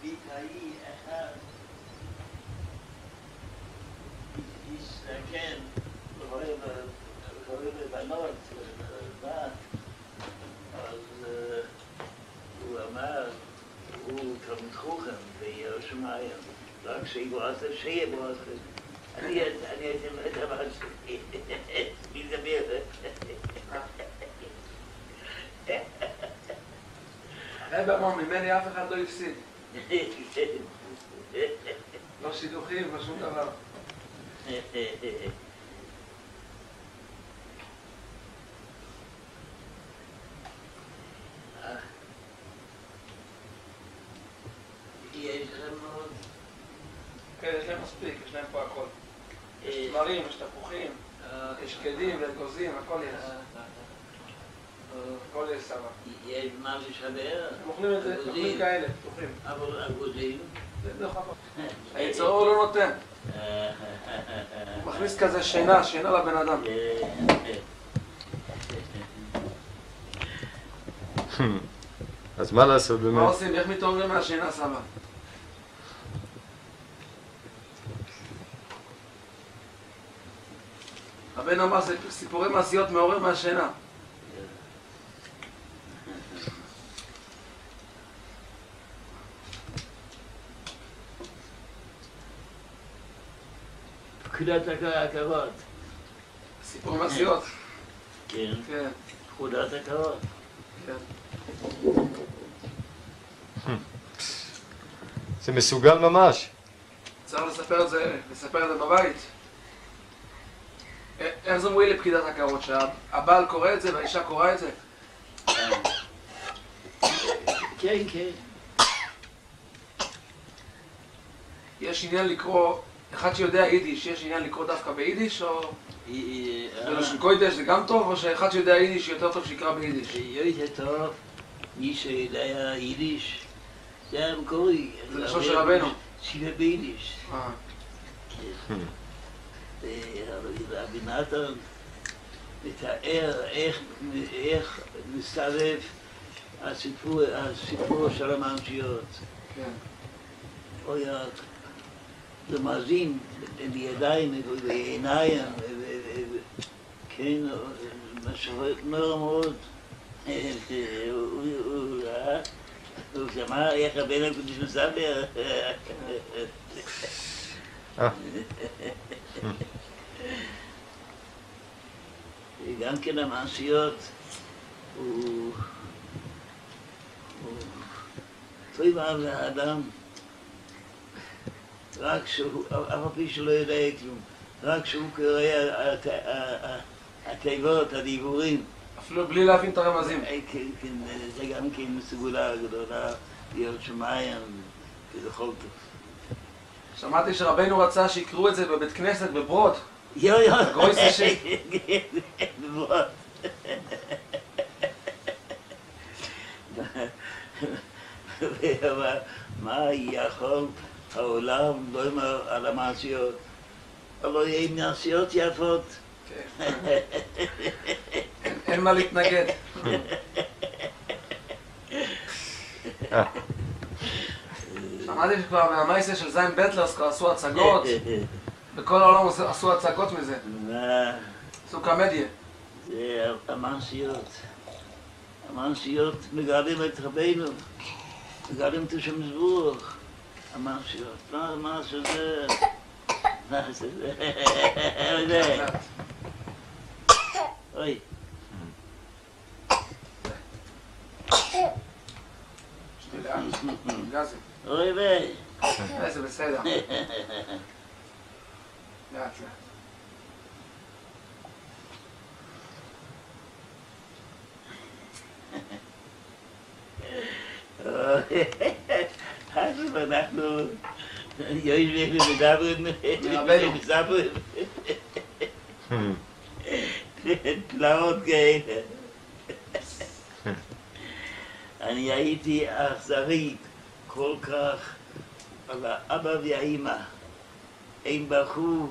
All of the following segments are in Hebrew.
ביטאי אחד הסתכן, רואה לבנות, לבת, אז הוא אמר, הוא תלמיד חוכם בירושלים, רק שיבועז, שיבועז. אני הייתי לדבר שלי, מי דבר? רב אמר, ממני אף אחד לא הפסיד. לא שידוכים, לא שום דבר. יש לכם מאוד? כן, יש להם מספיק, יש להם פה הכל. יש תמרים, יש תפוחים, יש שקדים ואגוזים, הכל יש. הכל יש סבא. יש מה לשבר? הם אוכלים את זה, אוכלים כאלה, פתוחים. אבל אגוזים? זה דרך אגב. היצרו לא נותן. הוא מכניס כזה שינה לבן אדם. אז מה לעשות באמת? מה עושים? איך מתעוררים מהשינה, סבא? הבן אמר, סיפורי מעשיות מעורר מהשינה. פקודת הכבוד. סיפורי מעשיות. כן. כן. פקודת הכבוד. כן. זה מסוגל ממש. צריך לספר את זה בבית. איך זה מועיל לפקידת הכבוד? שהבעל קורא את זה והאישה קוראה את זה? כן, כן. יש עניין לקרוא, אחד שיודע יידיש, יש עניין לקרוא דווקא ביידיש או בלשון קוידש זה גם טוב, או שאחד שיודע יידיש יותר טוב שיקרא ביידיש? יותר טוב, מי שיודע יידיש, זה המקורי. זה לשון של רבנו. שיבה ביידיש. רבי נתן מתאר איך מסתובב הסיפור של הממשיות. כן. אוי, זה מאזין בידיים ובעיניים, כן, משמעו מאוד. הוא שמע איך הבן הקודש מספר. גם כן המעשיות הוא טוב על האדם רק שהוא, אף על פי שלא יודע כלום, רק שהוא קורא התיבות, הדיבורים. אפילו בלי להבין את הרמזים. כן, זה גם כן מסגולה גדולה להיות שמיים ובכל טוב. שמעתי שרבנו רצה שיקראו את זה בבית כנסת בברוד. יו. גרויס השם. בברוד. מה יכול העולם לא אומר על המעשיות? אבל יהיו מעשיות יפות. אין מה להתנגד. שמעתי שכבר מהמייסה של זין בטלרס כבר עשו הצגות. בכל העולם עשו הצגות מזה. עשו קמדיה. זה המעשיות. המעשיות מגלים את רבינו. מגלים את השם זבוך. המעשיות. מה שזה? מה שזה? אוי. גזי. אוי ביי. זה בסדר. לאט עכשיו אנחנו יושבים ומדברים תלאות כאלה. אני הייתי אכזרי כל כך על האבא והאמא. הם בכו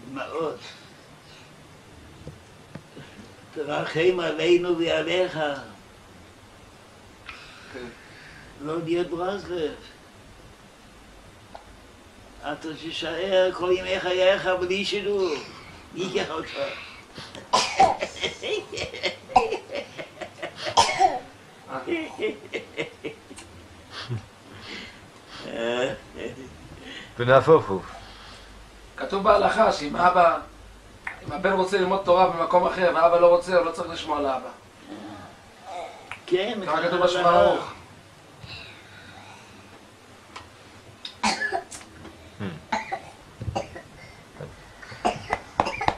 דמעות. תרחם עלינו ועליך. לא להיות ברסלב. אתה תישאר כל ימי חייך בלי שידור. מי ייקח אותך? ונהפוך הוא. כתוב בהלכה שאם אבא, אם הבן רוצה ללמוד תורה במקום אחר ואבא לא רוצה, הוא לא צריך לשמוע לאבא. כן, כמה כתוב בשולחן ערוך.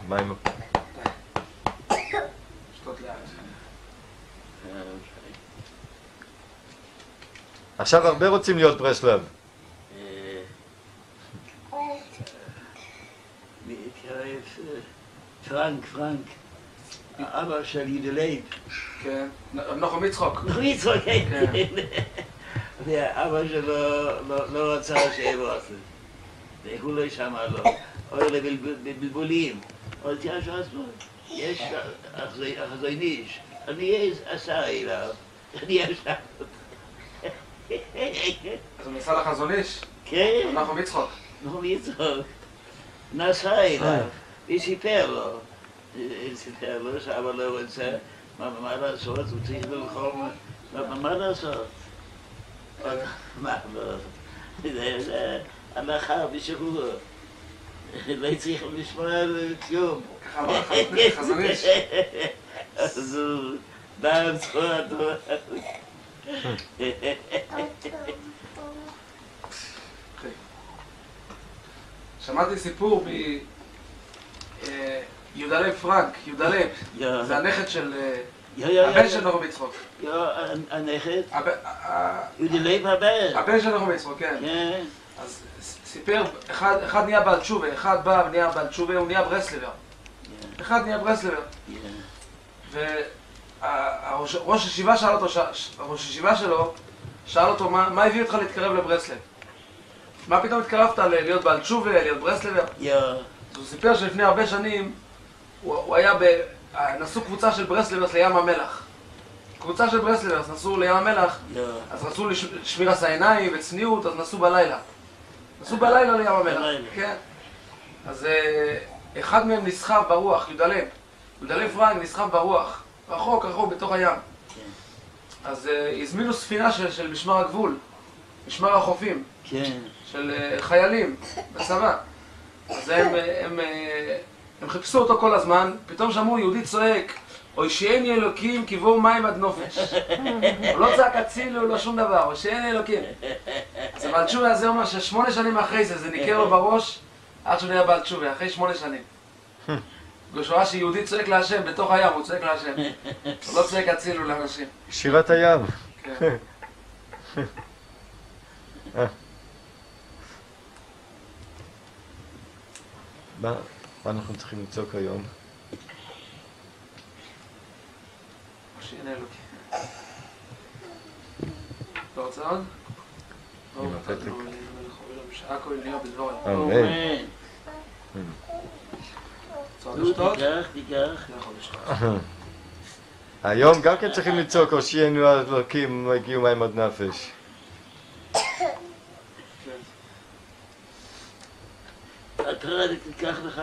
מים. שתות לאט. עכשיו הרבה רוצים להיות ברסלב. פרנק, האבא של יהודה לייב. כן, נחום יצחוק. נחום יצחוק, כן. והאבא שלו לא רצה שיבוא את זה. והוא לא שמע לו, אוי לבלבולים. אבל תראה שעצמו, יש החזוניש, אני עשה אליו, אני עשה. אז הוא נסע לחזון איש? כן, נחום יצחוק. נחום יצחוק. נסע אליו, וסיפר לו שאבא לא רוצה, מה לעשות, הוא צריך ללחום, מה לעשות? מה לא, זה הלכה בשחרור, לא צריך לשמוע על כלום. ככה אמר חזון איש. אז הוא בא על זכותו. שמעתי סיפור מיהודה לייב פרנק, יהודה לייב, זה הנכד של הבן של נחום יצחוק. הנכד? יהודה לייב הבן? הבן של נחום יצחוק, כן. אז סיפר, אחד נהיה בעל תשובה, אחד בא ונהיה בעל תשובה, הוא נהיה ברסלבר. אחד נהיה ברסלבר. וראש הישיבה שאל אותו, ראש הישיבה שלו, שאל אותו, מה הביא אותך להתקרב לברסלב? מה פתאום התקרבת להיות בעל תשובה, להיות ברסלבר? הוא סיפר שלפני הרבה שנים, הוא היה נסעו קבוצה של ברסלברס לים המלח. קבוצה של ברסלברס נסעו לים המלח, אז רצו לשמירת העיניים וצניעות, אז נסעו בלילה. נסעו בלילה לים המלח, כן. אז אחד מהם נסחב ברוח, יהודה לייב פרנק נסחב ברוח, רחוק בתוך הים. אז הזמינו ספינה של משמר הגבול, משמר החופים, של חיילים בצבא. אז הם חיפשו אותו כל הזמן, פתאום שמעו יהודי צועק, הושיעני אלוקים כי בואו מים עד נופש. הוא לא צעק הצילו, לא שום דבר, הושיעני אלוקים. אז הבעל תשובה הזה אומר ש8 שנים אחרי זה ניקר לו בראש עד שהוא נהיה בעל תשובה, אחרי 8 שנים. כשהוא ראה שיהודי צועק להשם בתוך הים, הוא צועק להשם. הוא לא צועק הצילו לאנשים. שירת הים. כן. מה אנחנו צריכים לצעוק היום? הושיעני אלוקים. אתה רוצה עוד? עם הפתק. בשעה כה אליהו בדבורה. אמן. תיקח. היום גם כן צריכים לצעוק, הושיענו אלוקים, הגיעו מים עד נפש. אתה תיקח לך.